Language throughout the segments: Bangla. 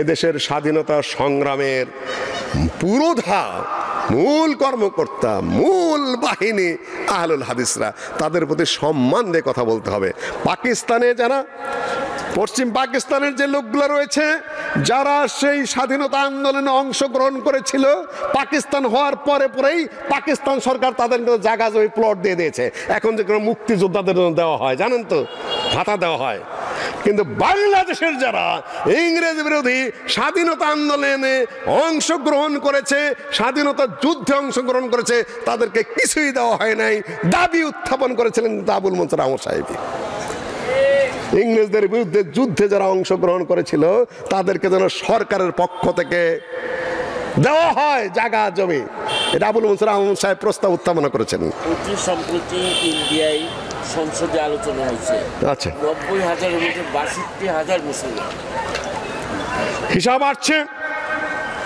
এদেশের স্বাধীনতা সংগ্রামের পুরোধা মূল কর্মকর্তা, মূল বাহিনী আহলুল হাদিসরা। তাদের প্রতি সম্মান দিয়ে কথা বলতে হবে। পাকিস্তানে যারা, পশ্চিম পাকিস্তানের যে লোকগুলো রয়েছে যারা সেই স্বাধীনতা আন্দোলনে অংশগ্রহণ করেছিল, পাকিস্তান হওয়ার পরে পরেই পাকিস্তান সরকার তাদের জায়গা জমি প্লট দিয়ে দিয়েছে। এখন যে কোনো মুক্তিযোদ্ধাদের দেওয়া হয়, জানেন তো, ভাতা দেওয়া হয়। কিন্তু বাংলাদেশের যারা ইংরেজ বিরোধী স্বাধীনতা আন্দোলনে অংশগ্রহণ করেছে, স্বাধীনতা যুদ্ধে অংশগ্রহণ করেছে, তাদেরকে কিছুই দেওয়া হয় নাই। দাবি উত্থাপন করেছিলেন আবুল মনসুর আহমদ সাহেব। ইংরেজদের বিরুদ্ধে যুদ্ধে যারা অংশগ্রহণ করেছিল তাদেরকে যেন সরকারের পক্ষ থেকে দেওয়া হয় জায়গা জমি, এটা আবুল মনসুর আহমদ সাহেব প্রস্তাব উত্থাপন করেছেন। সম্প্রতি ইন্ডিয়ায় সংসদে আলোচনা হয়েছে। আচ্ছা, 90,000-এর মধ্যে 62,000 মুসলমান। হিসাব আসছে,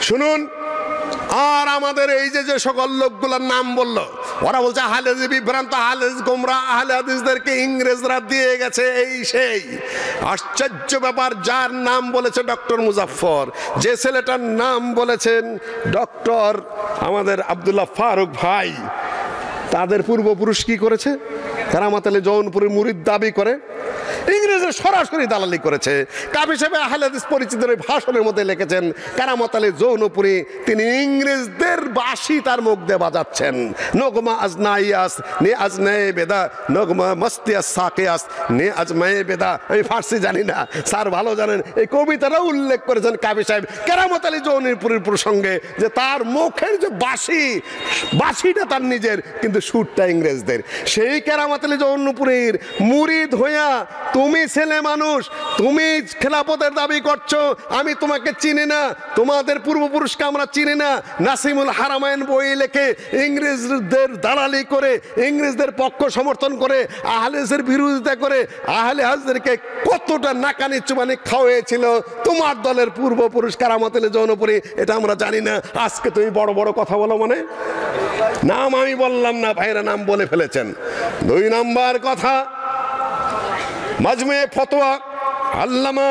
শুনুন। আর আমাদের এই যে সকল লোকগুলোর নাম বললো, ওরা বলছে আহলে হাদিস বিভ্রান্ত, আহলে হাদিস গোমরা, আহলে হাদিসদেরকে ইংরেজরা দিয়ে গেছে এই সেই। আশ্চর্য ব্যাপার, যার নাম বলেছে ডক্টর মুজাফফর, যে ছেলেটার নাম বলেছেন ডক্টর আমাদের আব্দুল্লাহ ফারুক ভাই, তাদের পূর্বপুরুষ কি করেছে? কারামাত আলী জৌনপুরীর মুরিদ দাবি করে ইংরেজরা সরাসরি দালালি করেছে। কাবি সাহেব আহলে হাদিস পরিচিতের ভাষণের মধ্যে লিখেছেন, কারামাত আলী জৌনপুরী তিনি ইংরেজদের বাঁশি তার মুখ দিয়ে বাজাচ্ছেন। নগমা আজনাইয়াস নে আজনায়ে বেদা, নগমা মস্তিয়াস সাকিয়াস নে আজমায়ে বেদা। আমি ফার্সি জানি না, স্যার ভালো জানেন। এই কবিতাটাও উল্লেখ করেছেন কাবি সাহেব কারামাত আলী জৌনপুরীর প্রসঙ্গে, যে তার মুখের যে বাঁশি, বাঁশিটা তার নিজের, কিন্তু সুরটা ইংরেজদের। সেই কারামাত আলী জৌনপুরীর মুরিদ হইয়া তুমি ছেলে মানুষ, তুমি খেলাফতের দাবি করছো, আমি তোমাকে চিনি না, তোমাদের পূর্বপুরুষকে আমরা চিনি না। নাসিমুল হারামাইন বই লেখে ইংরেজদের দালালি করে, ইংরেজদের পক্ষ সমর্থন করে, আহলে হাদিসের বিরোধিতা করে আহলে হাদিসদেরকে কতটা নাকানি চুবানি খাওয়াইছিল তোমার দলের পূর্বপুরুষ কারামাত আলী জৌনপুরী, এটা আমরা জানি না। আজকে তুমি বড় বড় কথা বলো, মানে নাম আমি বললাম না, ভাইরা নাম বলে ফেলেছেন। 2 নম্বর কথা, মাজমুয়ে ফতোয়া আল্লামা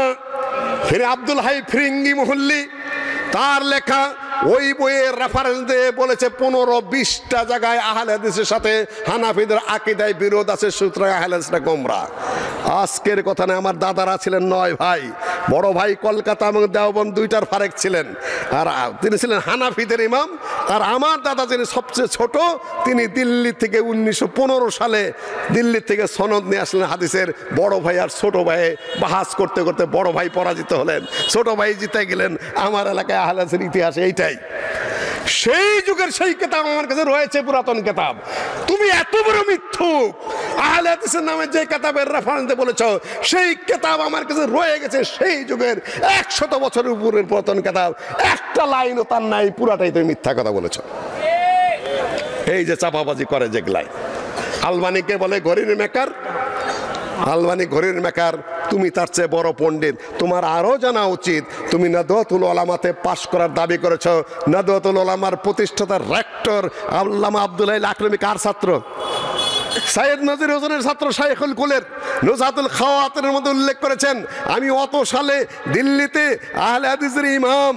ফিরে আব্দুল হাই ফিরিঙ্গি মুহল্লি, তার লেখা ওই বইয়ের রেফারেন্স দিয়ে বলেছে 15-20টা জায়গায় আহলে হাদিসের সাথে হানাফিদের আকীদায় বিরোধ আছে, সুতরাং আহলে হাদিসরা গোমরা। আজকের কথা না, আমার দাদারা ছিলেন 9 ভাই, বড় ভাই কলকাতা এবং দেওবন্দ 2টার ফারেক ছিলেন, আর তিনি ছিলেন হানাফিদের ইমাম। আর আমার দাদা যিনি সবচেয়ে ছোট, তিনি দিল্লি থেকে 1915 সালে দিল্লি থেকে সনদ নিয়ে আসলেন হাদিসের। বড় ভাই আর ছোট ভাই বাহাস করতে করতে বড় ভাই পরাজিত হলেন, ছোট ভাই জিতে গেলেন। আমার এলাকায় আহলে হাদিসের ইতিহাস এইটাই। সেই যুগের সেই কিতাব আমার কাছে রয়েছে, পুরাতন কিতাব। তুমি এত বড় মিথ্যুক, আহলে হাদিসের নামে যে কিতাবের রেফারেন্স বলেছ, সেই কিতাব আমার কাছে রয়ে গেছে সেই যুগের 100 বছরের উপরের পুরাতন কিতাব, একটা লাইনও তার নাই, পুরাটাই তুমি মিথ্যা কথা বলেছ। এই যে চাপাবাজি করে যেগুলাই, আলবানিকে বলে ঘড়ির মেকার, আলবানি ঘড়ির মেকার, তুমি তার চেয়ে বড় পণ্ডিত, তোমার আরো জানা উচিত। তুমি নাদওয়াতুল উলামাতে পাশ করার দাবি করেছ। নাদওয়াতুল উলামার প্রতিষ্ঠাতা রেক্টর আল্লামা আব্দুল হাই লাকনবী কার ছাত্র? সাইয়েদ নজির হোসেনের ছাত্র শাইখুল কুলের নুজহাতুল খাওয়াতিনের মধ্যে উল্লেখ করেছেন, আমি অত সালে দিল্লিতে আহলে হাদিসের ইমাম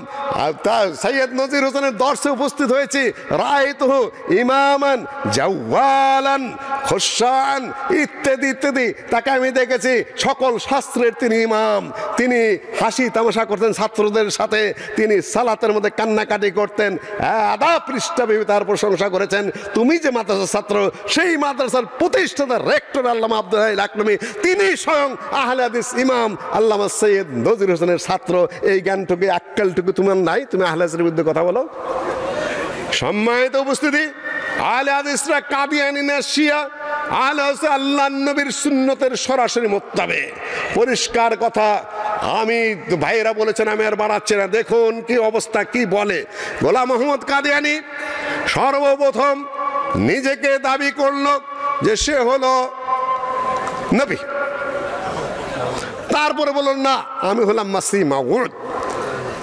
সাইয়েদ নজির হোসেনের দর্শে উপস্থিত হয়েছি। রাআইতুহু ইমামান জাওয়ালান খুশান ইত্যাদি ইত্যাদি, তাকে আমি দেখেছি সকল শাস্ত্রের তিনি ইমাম। তিনি হাসি তামাশা করতেন ছাত্রদের সাথে, তিনি সালাতের মধ্যে কান্নাকাটি করতেন। আধা পৃষ্ঠা তার প্রশংসা করেছেন। তুমি যে মাদ্রাসার ছাত্র, সেই মাদ্রাসার প্রতিষ্ঠাতা রেক্টর আল্লামা আব্দুল হাই লাকনবী, তিনি স্বয়ং আহলে হাদিস ইমাম আল্লামা সৈয়দ নজির হোসেনের ছাত্র। এই জ্ঞানটুকু আক্কেলটুকু তোমার নাই, তুমি আহলে হাদিসের বিরুদ্ধে কথা বলো? সম্মানিত উপস্থিতি, আহলে হাদিসরা কাদিয়ানী না শিয়া, আহলে হাদিস আল্লাহর নবীর সুন্নতের সরাসরি মুত্তাবে। পরিষ্কার কথা, আমি ভাইরা বলেছেন, আমি আর বাড়াচ্ছি না। দেখুন কি অবস্থা, কি বলে গোলাম মোহাম্মদ কাদিয়ানী। সর্বপ্রথম নিজেকে দাবি করলো যে সে হলো নবী, তারপরে বলল না আমি হলাম মাসিহ মাউউদ।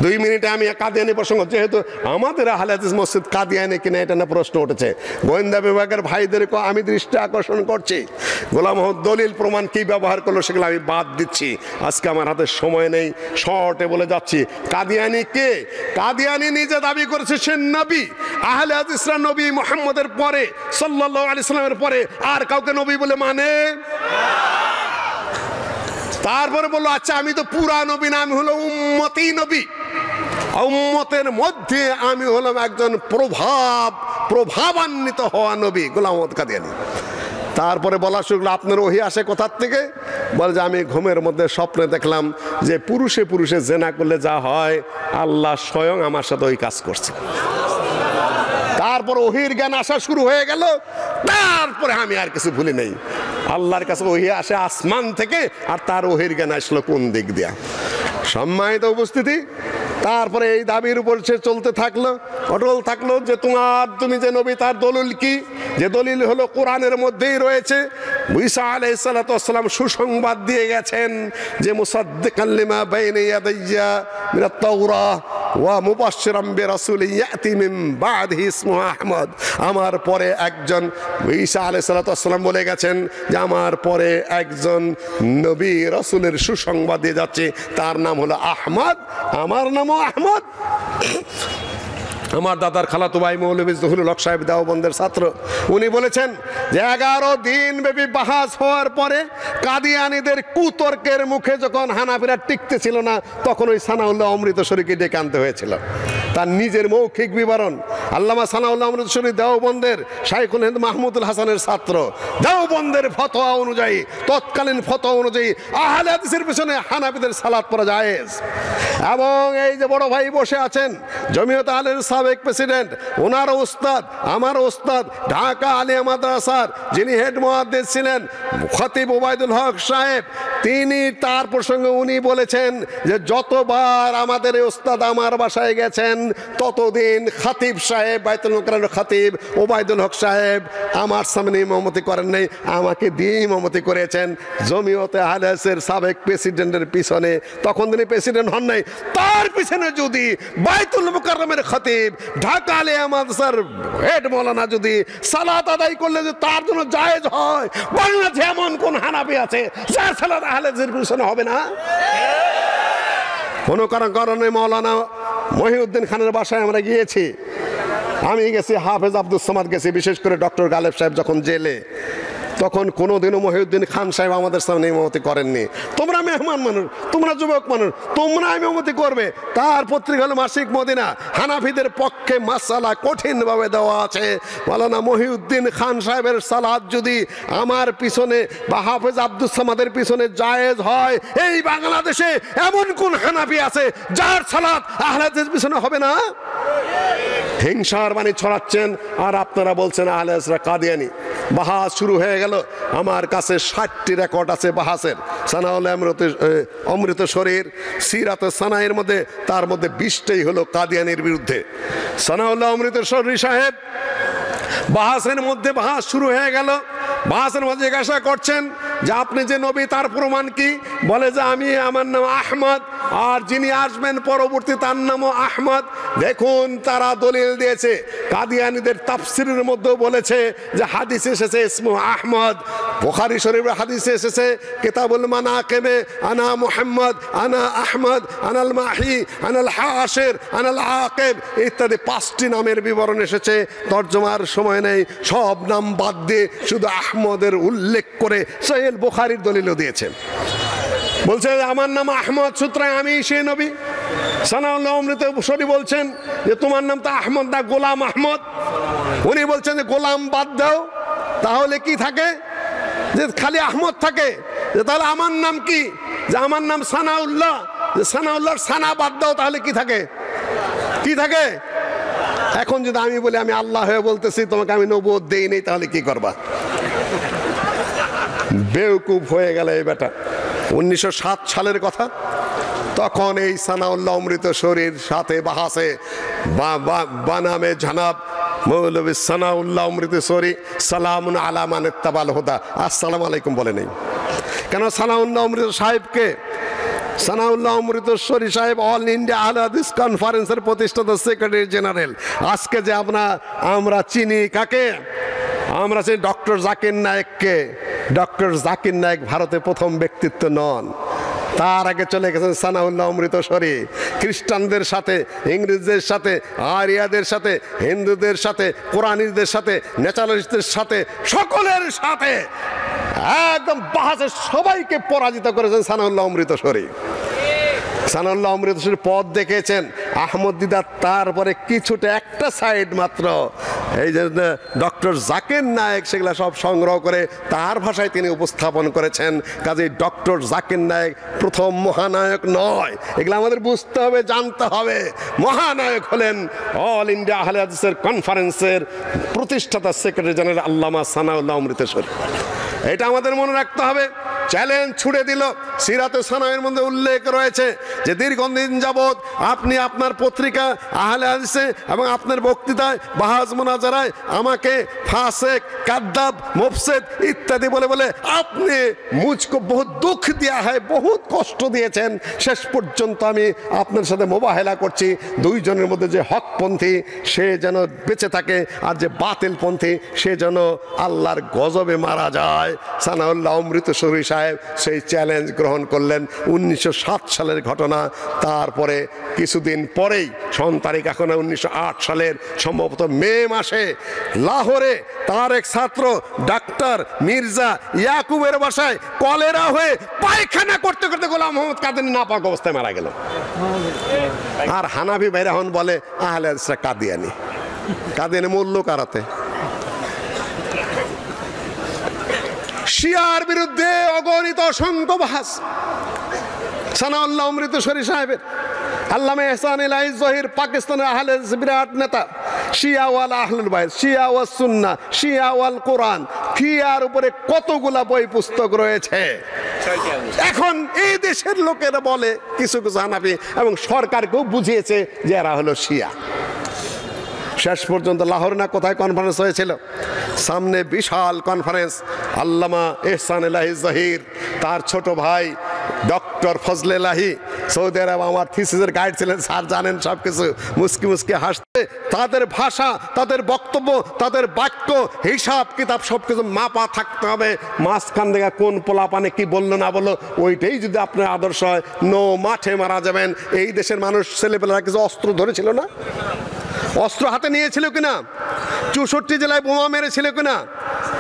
2 মিনিটে আমি কাদিয়ানি প্রসঙ্গ, যেহেতু আমাদের আহলে হাদিস মসজিদ কাদিয়ানি কিনা এটা না প্রশ্ন উঠেছে, গোয়েন্দা বিভাগের ভাইদেরকে আমি দৃষ্টি আকর্ষণ করছি। গোলাম মোহাম্মদ দলিল প্রমাণ কি ব্যবহার করলো সেগুলো আমি বাদ দিচ্ছি, আজকে আমার হাতে সময় নেই, শর্টে বলে যাচ্ছি। কাদিয়ানি কে? কাদিয়ানি নিজে দাবি করেছে সে নবী। আহলে হাদিসরা নবী মুহাম্মদের পরে, সাল্লাল্লাহু আলাইহি সাল্লামের পরে আর কাউকে নবী বলে মানে। তারপরে বললো আচ্ছা আমি তো পুরা নবী না, আমি হলো উম্মতি নবী, উম্মতের মধ্যে আমি হলাম একজন প্রভাবান্বিত হওয়া নবী, গোলাম মোহাম্মদ কাদিয়ানি। তারপরে বলা শুরু করলো আপনার ওহী আসে কোথার থেকে? বলে যে আমি ঘুমের মধ্যে স্বপ্নে দেখলাম যে পুরুষে পুরুষে জেনা করলে যা হয় আল্লাহ স্বয়ং আমার সাথে ওই কাজ করছে। তারপর ওহির জ্ঞান আসা শুরু হয়ে গেল। তারপরে আমি আর কিছু ভুলি নেই, আল্লাহর কাছে ওহি আসে আসমান থেকে, আর তার ওহির জ্ঞান আসলো কোন দিক দিয়া। সম্মানিত উপস্থিতি, তারপরে এই দাবির উপর সে চলতে থাকলো, অটল থাকলো যে তুমি যে নবী তার দলিল কি? যে দলিল হলো কোরআনের মধ্যেই রয়েছে। ঈসা আলাইহিস সালাতু ওয়াস সালাম সুসংবাদ দিয়ে গেছেন যে মুসাদ্দিকান লিমা বাইনা ইয়াদাইয়া মিনাত তাওরাহ ওয়া মুবাশশিরাম বিরাসূলিন ইয়াতি মিন বাদিহি ইসমুহু আহমদ। আমার পরে একজন, ঈসা আলাইহিস সালাতু ওয়াস সালাম বলে গেছেন যে আমার পরে একজন নবী রাসূলের সুসংবাদ দিয়ে যাচ্ছে, তার নাম হলো আহমদ, আমার নামও আহমদ। আমার দাদার খালাতো ভাই মৌলভী জহুরুল হক সাহেব দেওবন্দের ছাত্র, উনি বলেছেন যে 11 দিন ব্যাপী বাহাস হওয়ার পরে কাদিয়ানীদের কুতর্কের মুখে যখন হানাফিরা টিকতে ছিল না, তখন ওই সানাউল্লাহ অমৃতসরীকে ডেকে আনতে হয়েছিল। তার নিজের মৌখিক বিবরণ। আল্লামা সানাউল্লাহ অমৃতসরী দেওবন্দের শাইখুল হিন্দ মাহমুদুল হাসানের ছাত্র। দেওবন্দের ফতোয়া অনুযায়ী, তৎকালীন ফতোয়া অনুযায়ী আহলে হাদিসের পিছনে হানাফিদের সালাত পড়া জায়েজ। এবং এই যে বড় ভাই বসে আছেন জমিয়ত আহলের সাবেক প্রেসিডেন্ট, ওনার ওস্তাদ, আমার ওস্তাদ, ঢাকা আলিয়া মাদ্রাসার যিনি হেড মুহাদ্দিস ছিলেন খতিব ওবায়দুল হক সাহেব, তিনি তার প্রসঙ্গে উনি বলেছেন যে যতবার আমাদের ওস্তাদ আমার বাসায় গেছেন ততদিন খতিব সাহেব, বাইতুল মুকাররমের খতিব ওবায়দুল হক সাহেব আমার সামনে ইমামতি করেন নাই, আমাকে দিয়ে ইমামতি করেছেন। জমিয়তে আহলে হাদিসের সাবেক প্রেসিডেন্টের পিছনে, তখন তিনি প্রেসিডেন্ট হন নাই, তার পিছনে যদি বাইতুল মুকাররমের খতিব ঢাকা আলিয়া মাদ্রাসার হেড মাওলানা যদি সালাত আদায় করলে যে তার জন্য জায়েজ হয়, বাংলাদেশে এমন কোন হানাফি আছে যার সালাত আহলে হাদিসের পিছনে হবে না? কোনো কারণে মাওলানা মহিউদ্দিন খানের বাসায় আমরা গিয়েছি, আমি গেছি, হাফেজ আব্দুস সামাদ গেছি, বিশেষ করে ডক্টর গালেব সাহেব যখন জেলে, তখন কোনোদিনও মহিউদ্দিন খান সাহেব আমাদের সামনে ইমামতি করেননি। তোমরা মেহমান মানুষ, তোমরা যুবক মানুষ, তোমরা ইমামতি করবে। তার পত্রিকা হলো মাসিক মদিনা, হানাফিদের পক্ষে মাসালা কঠিনভাবে দেওয়া আছে। মাওলানা মহিউদ্দিন খান সাহেবের সালাত যদি আমার পিছনে বা হাফেজ আব্দুস সামাদের পিছনে জায়েজ হয়, এই বাংলাদেশে এমন কোন হানাফি আছে যার সালাত আহলে হাদিসের পিছনে হবে না? হিংসার বাণী ছড়াচ্ছেন আর আপনারা বলছেন আহলে হাদিসরা কাদিয়ানি। বাহাস শুরু হয়ে গেল। আমার কাছে 60টি রেকর্ড আছে বাহাসের, সানাউল্লাহ অমৃতসরীর সিরাতে সানাইয়ের মধ্যে, তার মধ্যে 20টাই হলো কাদিয়ানির বিরুদ্ধে। সানাউল্লাহ অমৃতসরী সাহেব বাহাসের মধ্যে বাহাস শুরু হয়ে গেল। বাহাসের মধ্যে জিজ্ঞাসা করছেন যে আপনি যে নবী তার প্রমাণ কি? বলে যে আমার নাম আহমদ, আর যিনি আসবেন পরবর্তী তার নামও আহমদ। দেখুন তারা দলিল দিয়েছে, কাদিয়ানীদের তাফসিরের মধ্যেও বলেছে যে হাদিস এসেছে ইসমু আহমদ, বুখারী শরীফের হাদিসে এসেছে কিতাবুল মানাকিবে আনা মুহাম্মদ, আনা আহমদ, আনাল মাহি, আনাল হাশির, আনাল আকিব ইত্যাদি 5টি নামের বিবরণ এসেছে। তর্জমার সময় নেই, সব নাম বাদ দিয়ে শুধু আহমদের উল্লেখ করে সহিহ বুখারীর দলিলও দিয়েছেন। বলছে আমার নাম আহমদ, সুতরাং আমি সেই নবী। সানাউল্লাহ অমৃতসরী বলছেন যে তোমার নাম তো আহমদ না, গোলাম আহমদ। উনি বলছেন যে গোলাম বাদ দাও, তাহলে কি থাকে? যে খালি আহমদ থাকে। যে তাহলে আমার নাম কি? যে আমার নাম সানাউল্লাহ, যে সানাউল্লাহর সানা বাদ দাও, তাহলে কি থাকে? কি থাকে? এখন যদি আমি বলি আমি আল্লাহ হয়ে বলতেছি, তোমাকে আমি নবুয়ত দেই নেই, তাহলে কি করবা? বেওকুফ হয়ে গেল এই বেটা। 1907 সালের কথা। তখন এই সানাউল্লাহ অমৃতসরীর সাথে বাহাসে বানামে জানাব মৌলভী সানাউল্লাহ অমৃতসরী সালামুন আলা মান ইত্তাবাল হুদা, আসসালামু আলাইকুম বলে নেই। কেন সানাউল্লাহ অমৃত সাহেবকে সানাউল্লাহ অমৃতসরী সাহেব অল ইন্ডিয়া আহলে হাদিস কনফারেন্সের প্রতিষ্ঠাতা সেক্রেটারি জেনারেল। আজকে যে আমরা চিনি কাকে? আমরা চিনি ডক্টর জাকির নায়েককে। ডক্টর জাকির নায়েক ভারতে প্রথম ব্যক্তিত্ব নন, তার আগে চলে গেছেন সানাউল্লাহ অমৃতসরী। খ্রিস্টানদের সাথে, ইংরেজদের সাথে, আরিয়াদের সাথে, হিন্দুদের সাথে, কোরআনিদের সাথে, ন্যাচারালিস্টদের সাথে, সকলের সাথে একদম বাহাজে সবাইকে পরাজিত করেছেন সানাউল্লাহ অমৃতসরী। সানাউল্লাহ অমৃতসরীর পথ দেখেছেন আহমদ দিদার, তারপরে কিছুটা একটা সাইড মাত্র এই যে ডক্টর জাকির নায়েক সেগুলো সব সংগ্রহ করে তার ভাষায় তিনি উপস্থাপন করেছেন। কাজেই ডক্টর জাকির নায়েক প্রথম মহানায়ক নয়, এগুলো আমাদের বুঝতে হবে, জানতে হবে। মহানায়ক হলেন অল ইন্ডিয়া আহলে হাদিসের কনফারেন্সের প্রতিষ্ঠাতা সেক্রেটারি জেনারেল আল্লামা সানাউল্লাহ অমৃতসরী। এটা আমাদের মনে রাখতে হবে। চ্যালেঞ্জ ছুড়ে দিল। সিরাতে সানায়ের মধ্যে উল্লেখ রয়েছে যে দীর্ঘদিন যাবৎ আপনি আপনার পত্রিকা আহলে হাদিসে এবং আপনার বক্তৃতায় বাহাজ মুনাজারায় আমাকে ফাসেক, কাদ্দাব, মুফসিদ ইত্যাদি বলে বলে আপনি মুঝকো বহুত দুঃখ দেয়া হয়, বহুত কষ্ট দিয়েছেন। শেষ পর্যন্ত আমি আপনার সাথে মোবাহেলা করছি, দুইজনের মধ্যে যে হকপন্থী সে যেন বেঁচে থাকে আর যে বাতিলপন্থী সে যেন আল্লাহর গজবে মারা যায়। সানাউল্লাহ অমৃতসরী সাহেব সেই চ্যালেঞ্জ গ্রহণ করলেন। 1907 সালের ঘটনা। তারপরে কিছুদিন পরেই তারিখ এখন 1908 সালের সম্ভবত মে মাসে লাহোরে তার এক ছাত্র ডাক্তার মির্জা ইয়াকুবের বাসায় কলেরা হয়ে পায়খানা করতে করতে গোলাম মোহাম্মদ কাদিয়ানী নাপাক অবস্থায় মারা গেল। আর হানাফি ভাইরা এখন বলে আহলে হাদিসরা কাদিয়ানী। কাদিয়ানী মূল্য কারাতে শিয়ার বিরুদ্ধে অগণিত অসংখ্য বাহাস সানাউল্লাহ অমৃতসরী সাহেবের। আল্লামা ইহসান ইলাহি জহির পাকিস্তানের আহলে হাদিস বিরাট নেতা। শিয়া ওয়াল আহলুল বাইত, শিয়া ওয়াস সুন্নাহ, শিয়া ওয়াল কোরআন, শিয়ার উপরে কতগুলা বই পুস্তক রয়েছে। এখন এই দেশের লোকেরা বলে কিছু কিছু হানাফি এবং সরকারকেও বুঝিয়েছে যে এরা হলো শিয়া। শেষ পর্যন্ত লাহোর না কোথায় কনফারেন্স হয়েছিল, সামনে বিশাল কনফারেন্স। আল্লামা ইহসান ইলাহি জহির, তার ছোট ভাই ডক্টর ফজলে ইলাহি সৌদি আরব আমার থিসিসের গাইড ছিলেন, স্যার জানেন সব কিছু, মুস্কি মুস্কি হাসতে। তাদের ভাষা, তাদের বক্তব্য, তাদের বাক্য, হিসাব কিতাব সব কিছু মাপা থাকতে হবে। মাঝখান থেকে কোন পোলাপানে কি বললো না বললো ওইটাই যদি আপনার আদর্শ হয়, নো মাঠে মারা যাবেন। এই দেশের মানুষ ছেলেপেলেরা কিছু অস্ত্র ধরেছিল না? অস্ত্র হাতে নিয়েছিল কিনা? 64 জেলায় বোমা মেরেছিল কিনা?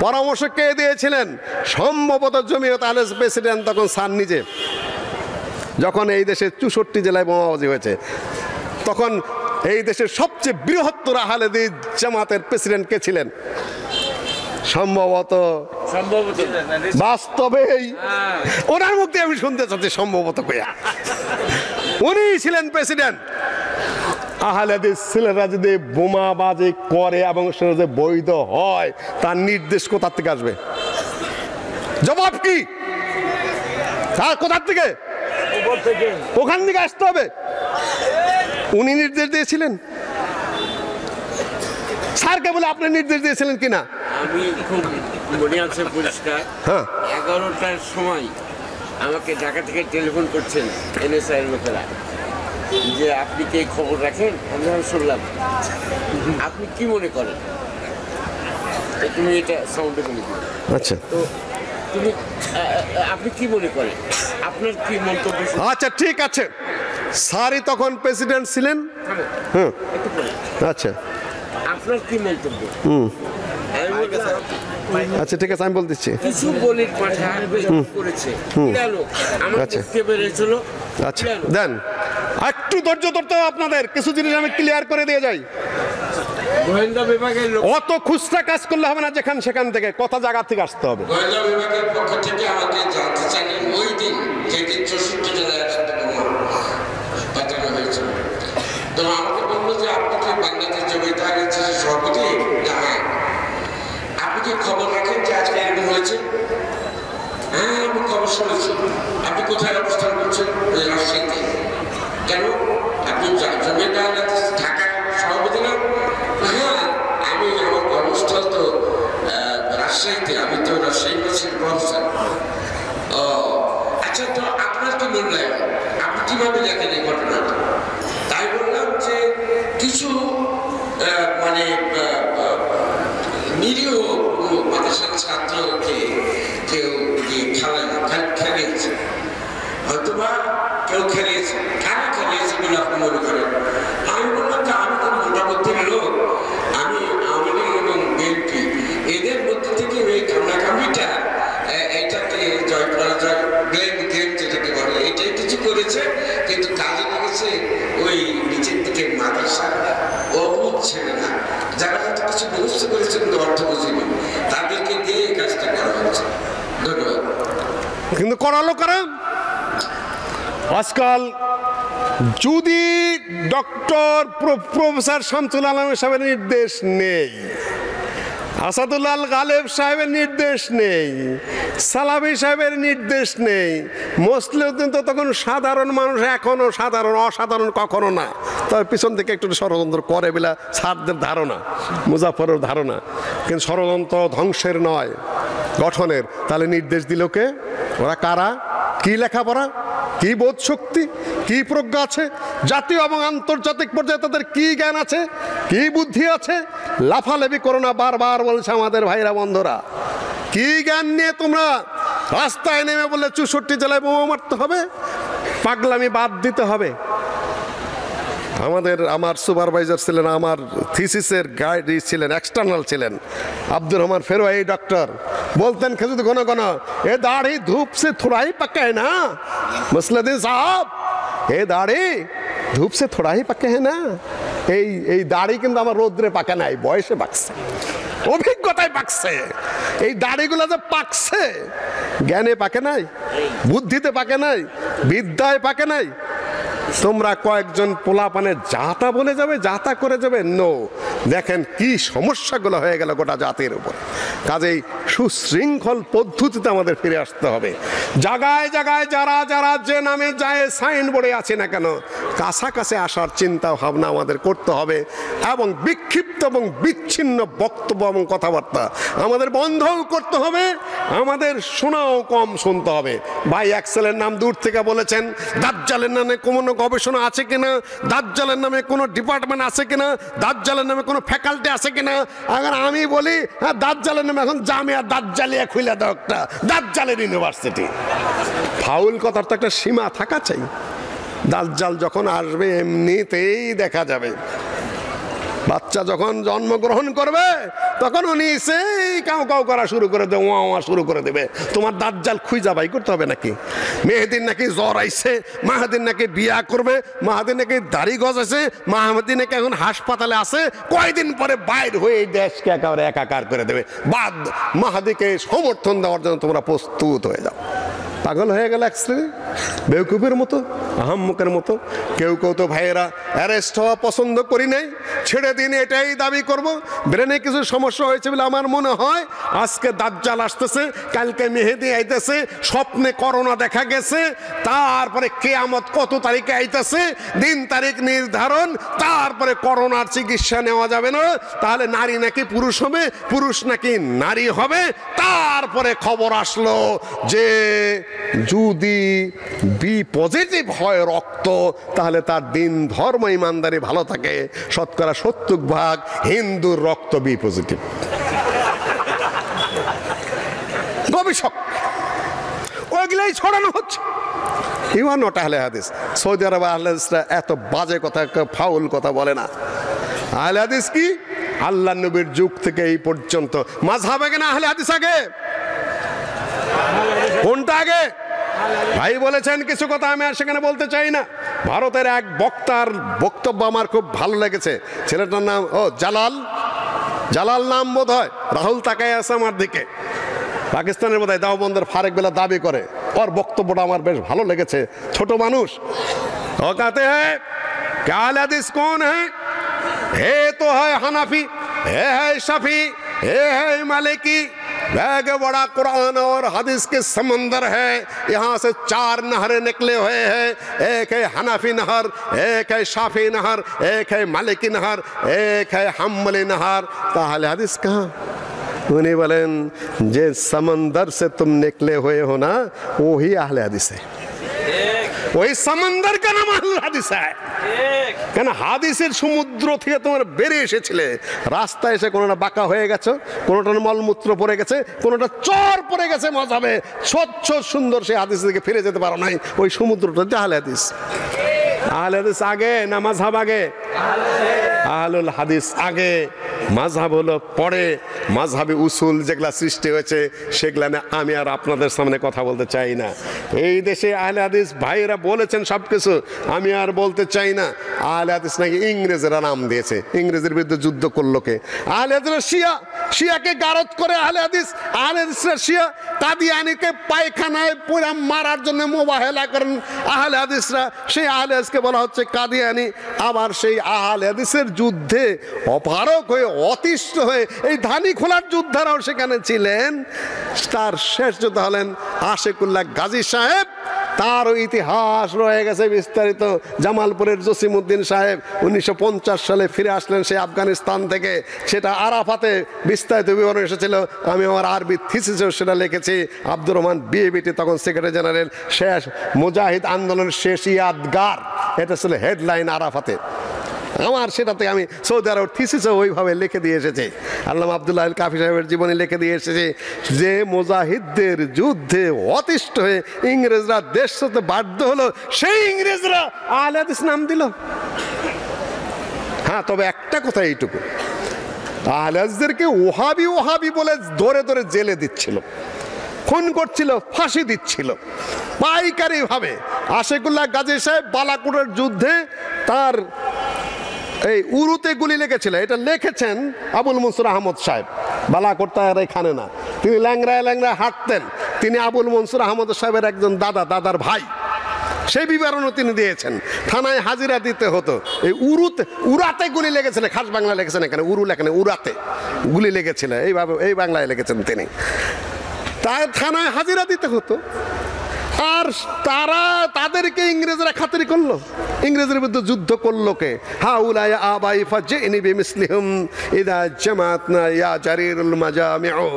পরামর্শ কে দিয়েছিলেন? সম্ভবত জমিয়ত আহলে প্রেসিডেন্ট তখন স্যার নিজে, যখন এই দেশে 64 জেলায় বোমাবাজি হয়েছে তখন এই দেশের সবচেয়ে বৃহত্তর আহলে হাদিস জামাতের প্রেসিডেন্ট কে ছিলেন? সম্ভবত বাস্তবেই ওনার মুখে আমি শুনতে চাচ্ছি সম্ভবত কয়া উনি ছিলেন প্রেসিডেন্ট। আহলে হাদিস ছেলেরা যদি বোমাবাজি করে এবং সেটা যদি বৈধ হয় তার নির্দেশ কোথা থেকে আসবে? জবাব কি? তার কোথা থেকে? ওখান থেকে আসতে হবে। উনি নির্দেশ দিয়েছিলেন? স্যারকে বলে আপনি নির্দেশ দিয়েছিলেন কিনা? আমি খুব মনে আছে পরিষ্কার। হ্যাঁ, 11টার সময় আমাকে ঢাকা থেকে টেলিফোন করছেন এনএসআই এর লোকেরা যে আপনি কি এই খবর রাখেন? আমি শুনলাম। আপনি কি মনে করেন? তুমি এটা সাউন্ডে বলে দিন। আচ্ছা, তো তুমি আপনি কি মনে করেন? আপনার কি মন্তব্য? আচ্ছা ঠিক আছে। স্যারই তখন প্রেসিডেন্ট ছিলেন। হুম, আচ্ছা, আপনার কি মন্তব্য? আচ্ছা ঠিক আছে, আমি বল দিচ্ছি। কিছু বলির পাঠা করেছে কেন? আমার মুখে বেরিয়েছিল। আচ্ছা দেন, একটু ধৈর্য ধরতে হবে আপনাদের। কিছু জিনিস আমি ক্লিয়ার করে দিয়ে যাই। গোয়েন্দা বিভাগের লোক অত খুচরা কাজ করলে হবে না, যেখান সেখান থেকে কথা জায়গা থেকে আসতে হবে। গোয়েন্দা বিভাগের পক্ষ থেকে আমাকে জানতে চাইলেন ওই দিন যেদিন 64 জেলায় একসাথে বোমা পাঠানো হয়েছিল। তো আমাকে বললো যে আপনি কি বাংলাদেশ জমিয়ত আহলে হাদিসের সভাপতি? হ্যাঁ। আপনি কি খবর রাখেন যে আজকে এরকম হয়েছে? হ্যাঁ, আমি খবর শুনেছি। আপনি কোথায় অবস্থান করছেন? ওই রাজশাহীতে। কেন? আপনি জমিয়ত আহলে হাদিস ঢাকার সভাপতি না? হ্যাঁ, আমি আমার কর্মস্থল তো রাজশাহীতে। আমি তো রাজশাহী ইউনিভার্সিটির প্রফেসর। ও আচ্ছা, তো আপনার কি মূল্যায়ন, আপনি কিভাবে দেখেন এই ঘটনাটা? তাই বললাম যে কিছু মানে নিরীহ মাদ্রাসার ছাত্রকে কেউ খেলিয়েছে, হয়তোবা কেউ খেলিয়েছে, কেন খেলিয়েছে বলে আপনি মনে করেন? আমি বললাম যে আমি তো মোটামুটি লোক, আমি আওয়ামী লীগ এবং বিএনপি এদের মধ্যে থেকে এই কামড়াকামড়িটা এটাকে জয় পরাজয় ব্লেম গেম যেটাকে বলে এটাই কিছু করেছে, কিন্তু কাজে লেগেছে ওই নিচের দিকে মাদ্রাসা অবুধ ছেলে না, যারা হয়তো কিছু ব্যবস্থা করেছে কিন্তু অর্থ বুঝিনি, তাদেরকে দিয়ে এই কাজটা করা হচ্ছে। ধন্যবাদ। কিন্তু করালো কারা? আজকাল যদি ডক্টর প্রফেসর শামসুল আলম সাহেবের নির্দেশ নেই, আসাদুল্লাহ গালেব সাহেবের নির্দেশ নেই, সালামি সাহেবের নির্দেশ নেই, মুসলিউদ্দিন তো তখন সাধারণ মানুষ, এখনো সাধারণ, অসাধারণ কখনো না। তার পিছন থেকে একটু ষড়যন্ত্র করে বলে সারদের ধারণা, মুজাফরের ধারণা, কিন্তু ষড়যন্ত্র ধ্বংসের নয়, গঠনের। তাহলে নির্দেশ দিল কে? ওরা কারা? কি লেখাপড়া, কি বোধ শক্তি, কি প্রজ্ঞা আছে, জাতীয় এবং আন্তর্জাতিক পর্যায়ে তাদের কি জ্ঞান আছে, কি বুদ্ধি আছে? লাফালাফি করো না, বারবার বলছে আমাদের ভাইরা বন্ধুরা। কি জ্ঞান নিয়ে তোমরা রাস্তায় নেমে বললে 64 জেলায় বোমা মারতে হবে? পাগলামি বাদ দিতে হবে। আমার সুপারভাইজার ছিলেন, আমার থিসিসের গাইড ছিলেন, এক্সটার্নাল ছিলেন আব্দুর রহমান ফেরোয়াই ডক্টর, বলতেন খেজুর ঘন ঘন, এ দাড়ি ধূপ সে থোড়া ही पक्का है ना मुस्लिउद्दीन साहब, এ দাড়ি ধূপ সে থোড়া ही पक्का है ना। এই দাড়ি কিন্তু আমার রৌদ্রে পাকা নাই, বয়সে পাকছে, অভিজ্ঞতায় পাকছে। এই দাড়িগুলো যে পাকছে, জ্ঞানে পাকে নাই, বুদ্ধিতে পাকে নাই, বিদ্যায় পাকে নাই। তোমরা কয়েকজন পোলাপানে যাতা বলে যাবে, যাতা করে যাবে, নো। দেখেন কি সমস্যাগুলো হয়ে গেল গোটা জাতির উপর। কাজেই সুশৃঙ্খল পদ্ধতিতে আমাদের ফিরে আসতে হবে। জায়গায় জায়গায় যারা যারা যে নামে যায় সাইনবোর্ডে আছে না কেন, কাছাকাছি আসার চিন্তা ভাবনা আমাদের করতে হবে, এবং বিক্ষিপ্ত এবং বিচ্ছিন্ন বক্তব্য এবং কথাবার্তা আমাদের বন্ধও করতে হবে, আমাদের শোনাও কম শুনতে হবে। ভাই এক্সেলের নাম দূর থেকে বলেছেন, দাজ্জালের নামে কোনো গবেষণা আছে কিনা, দাজ্জালের নামে কোনো ডিপার্টমেন্ট আছে কিনা, দাজ্জালের নামে কোনো ফ্যাকাল্টি আছে কিনা। আগে আমি বলি, হ্যাঁ দাজ্জালের নামে এখন জামিয়া দাজ্জালিয়া খুলে দাও, একটা দাজ্জালের ইউনিভার্সিটি। ফাউল কথার তো একটা সীমা থাকা চাই। দাজ্জাল যখন আসবে এমনিতেই দেখা যাবে। বাচ্চা যখন জন্মগ্রহণ করবে তখন উনি সেই কাউ কাউ করা শুরু করে দেবে, ওয়া ওয়া শুরু করে দেবে। তোমার দাজ্জাল খুঁজা বাই করতে হবে নাকি? মেহেদিন নাকি জ্বর আইছে, মাহাদিন নাকি বিয়া করবে, মাহাদিন নাকি দাড়ি গজাছে, মাহাদিন নাকি এখন হাসপাতালে আছে, কয়দিন পরে বাইর হয়ে এই দেশকে একেবারে একাকার করে দেবে। বাদ মাহাদিকে সমর্থন দেওয়ার জন্য তোমরা প্রস্তুত হয়ে যাও। পাগল হয়ে গেল এক শ্রেণী, বেউকুফের মতো, আহাম্মকের মতো। কেউ কেউ তো ভাইয়েরা অ্যারেস্ট হওয়া পছন্দ করি নাই, ছেড়ে দিন এটাই দাবি করব। ব্রেনে কিছু সমস্যা হয়েছে বলে আমার মনে হয় আজকে দাজ্জাল আসতেছে, কালকে মেহেদি আইতেছে, স্বপ্নে করোনা দেখা গেছে, তারপরে কিয়ামত কত তারিখে আইতেছে, দিন তারিখ নির্ধারণ, তারপরে করোনার চিকিৎসা নেওয়া যাবে না, তাহলে নারী নাকি পুরুষ হবে, পুরুষ নাকি নারী হবে। তারপরে খবর আসলো যে যদি বি পজিটিভ হয় রক্ত, তাহলে তার দিন ধর্ম ইমানদারি ভালো থাকে। শতকরা 70% হিন্দুর রক্ত বি পজিটিভ। গবেষক ওইগুলাই ছড়ানো হচ্ছে। ইউ আর নট আহলে হাদিস। সৌদি আরব আহলে হাদিসরা এত বাজে কথা, ফাউল কথা বলে না। আহলে হাদিস কি? আল্লাহ নবীর যুগ থেকে এই পর্যন্ত মাযহাব আগে না আহলে হাদিস আগে? কোনটা আগে? ভাই বলেছেন কিছু কথা, আমি আর সেখানে বলতে চাই না। ভারতের এক বক্তার বক্তব্য আমার খুব ভালো লেগেছে। ছেলেটার নাম জালাল নাম বোধ হয়, রাহুল তাকায় আছে আমার দিকে, পাকিস্তানের বোধ হয় দেওবন্দের ফারেক বেলা দাবি করে। ওর বক্তব্যটা আমার বেশ ভালো লেগেছে। ছোট মানুষ, ও कहते हैं कि अहले हदीस कौन है? ये तो है हनफी, ये है शफी, ये है मालिकी। बैग बड़ा कुरान और हदीस के समंदर है, यहाँ से 4 नहरें निकले हुए हैं। एक है हनफी नहर, एक है शाफी नहर, एक है मालिकी नहर, एक है हम्बली नहर। तो अहले हदीस कहाँ? उन्हें बोलें जे समंदर से तुम निकले हुए हो ना, वो ही अहले हदीस है। ওই समंदर का नाम আহলুল হাদিস है কেন হাদিসের সমুদ্র থেকে তোমরা বেরিয়ে এসেছিলে রাস্তায় এসে কোনোটা বাঁকা হয়ে গেছে কোনোটা মলমূত্র পড়ে গেছে কোনোটা চর পড়ে গেছে মাযহাবে স্বচ্ছ সুন্দর সেই হাদিস থেকে ফিরে যেতে পারো নাই ওই সমুদ্রটা আহলে হাদিস আগে না মাযহাব আগে আহলুল হাদিস আগে মাযহাব হলো পরে মাযহাবে উসুল যেগুলা সৃষ্টি হয়েছে সেগুলা না আমি আর আপনাদের সামনে কথা বলতে চাই না এই দেশে আহলে হাদিস ভাইরা বলেছেন সবকিছু আমি আর বলতে চাই না আহলে হাদিস নাকি ইংরেজরা নাম দিয়েছে ইংরেজের বিরুদ্ধে যুদ্ধ করলো কে আহলে হাদিসরা শিয়াকে গারদ করে আহলে হাদিসরা শিয়া কাদিয়ানীকে পায়খানায় পুরা মারার জন্য মোবাহেলা করেন আহলে হাদিসরা সেই আহলে হাদিসকে বলা হচ্ছে কাদিয়ানী আবার সেই আহলে হাদিসের যুদ্ধে অপারক হয়ে অতিষ্ঠ হয়ে এই ধানি খোলার যোদ্ধারাও সেখানে ছিলেন তার শেষ যোদ্ধা হলেন আশিকুল্লাহ গাজী সাহেব তার ইতিহাস রয়ে গেছে বিস্তারিত জামালপুরের জসিমউদ্দিন সাহেব 1950 সালে ফিরে আসলেন সেই আফগানিস্তান থেকে সেটা আরাফাতে বিস্তারিত বিবরণ এসেছিল আমি আমার আরবি থিসিসেও সেটা লিখেছি আব্দুর রহমান বিএবিটি তখন সেক্রেটারি জেনারেল শেষ মুজাহিদ আন্দোলনের শেষ ইয়াদগার এটা ছিল হেডলাইন আরাফাতে আমার সেটাতে আমি সৌদি আরব থিসিসে ওইভাবে লিখে দিয়ে এসেছি আল্লামা আব্দুল্লাহ আল কাফি সাহেবের জীবনী লিখে দিয়ে এসেছে যে মুজাহিদদের যুদ্ধে অতিষ্ঠ হয়ে ইংরেজরা দেশ হতে বাধ্য হলো সেই ইংরেজরা আহলে হাদিস নাম দিল হ্যাঁ তবে একটা কথা এইটুকু আহলে হাদিসদেরকে ওহাবি বলে ধরে ধরে জেলে দিচ্ছিল খুন করছিল ফাঁসি দিচ্ছিল পাইকারি ভাবে আশিকুল্লাহ গাজী সাহেব বালাকোটের যুদ্ধে তার এই উরুতে গুলি লেগেছিল এটা লিখেছেন আবুল মনসুর আহমদ সাহেব বালাকোট তার এখানে না তিনি ল্যাংড়ায় হাঁটতেন তিনি আবুল মনসুর আহমদ সাহেবের একজন দাদার ভাই সেই বিবরণও তিনি দিয়েছেন থানায় হাজিরা দিতে হতো এই উরাতে গুলি লেগেছিল খাস বাংলা লিখেছেন এখানে উরু লেখেন উরাতে গুলি লেগেছিল এইভাবে এই বাংলায় লিখেছেন তিনি তার থানায় হাজিরা দিতে হতো আর তাদেরকে ইংরেজরা খাতির করলো ইংরেজের বিরুদ্ধে যুদ্ধ করলো কে হাউলাই আবাই ফাজিনি বিমিসলিহুম ইদা জামাতনা ইয়া জারিরুল মাজামিউ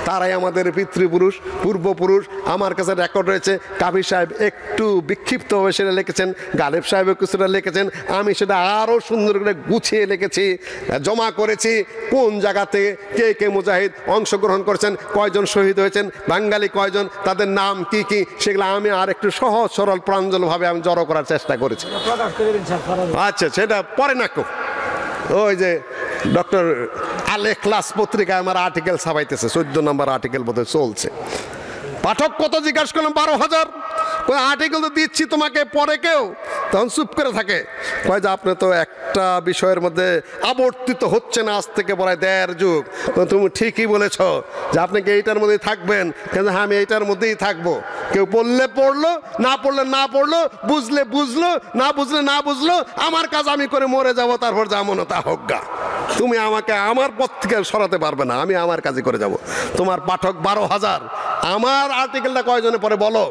তারাই আমাদের পিতৃপুরুষ পূর্বপুরুষ আমার কাছে রেকর্ড রয়েছে কাফি সাহেব একটু বিক্ষিপ্তভাবে সেটা লিখেছেন গালেব সাহেব কিছুটা লিখেছেন আমি সেটা আরও সুন্দর করে গুছিয়ে লিখেছি জমা করেছি কোন জায়গাতে কে মুজাহিদ অংশগ্রহণ করেছেন কয়জন শহীদ হয়েছেন বাঙালি কয়জন তাদের নাম কি কি সেগুলো আমি আর একটু সহজ সরল প্রাঞ্জল ভাবে আমি জড়ো করার চেষ্টা করেছি আচ্ছা সেটা পরে না কেউ ওই যে ডক্টর আল ইখলাস পত্রিকায় আমার আর্টিকেল ছাপাইতেছে 14 নম্বর আর্টিকেল বোধহয় চলছে পাঠক কত জিজ্ঞাসা করলাম 12,000 আর্টিকেল তো দিচ্ছি তোমাকে পরে কেউ তখন চুপ করে থাকে কয় যে আপনি তো একটা বিষয়ের মধ্যে আবর্তিত হচ্ছে না আজ থেকে প্রায় 1.5 যুগ তুমি ঠিকই বলেছ যে আপনি কি এইটার মধ্যেই থাকবেন কিন্তু হ্যাঁ আমি এইটার মধ্যেই থাকবো কেউ পড়লে পড়লো না পড়লে না পড়লো বুঝলে বুঝলো না বুঝলে না বুঝলো আমার কাজ আমি করে মরে যাব তারপর যেমন তা হোক গা তুমি আমাকে আমার পথ থেকে সরাতে পারবে না আমি আমার কাজই করে যাব তোমার পাঠক 12,000 আমার আর্টিকেলটা কয়জনে পরে বলো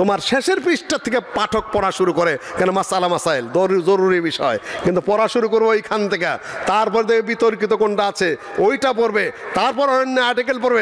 তোমার শেষের পৃষ্ঠা থেকে পাঠক পড়া শুরু করে কেন মাসাইল জরুরি বিষয় কিন্তু পড়া শুরু করবো ওইখান থেকে তারপর দেখে বিতর্কিত কোনটা আছে ওইটা পড়বে তারপর অন্য আর্টিকেল পড়বে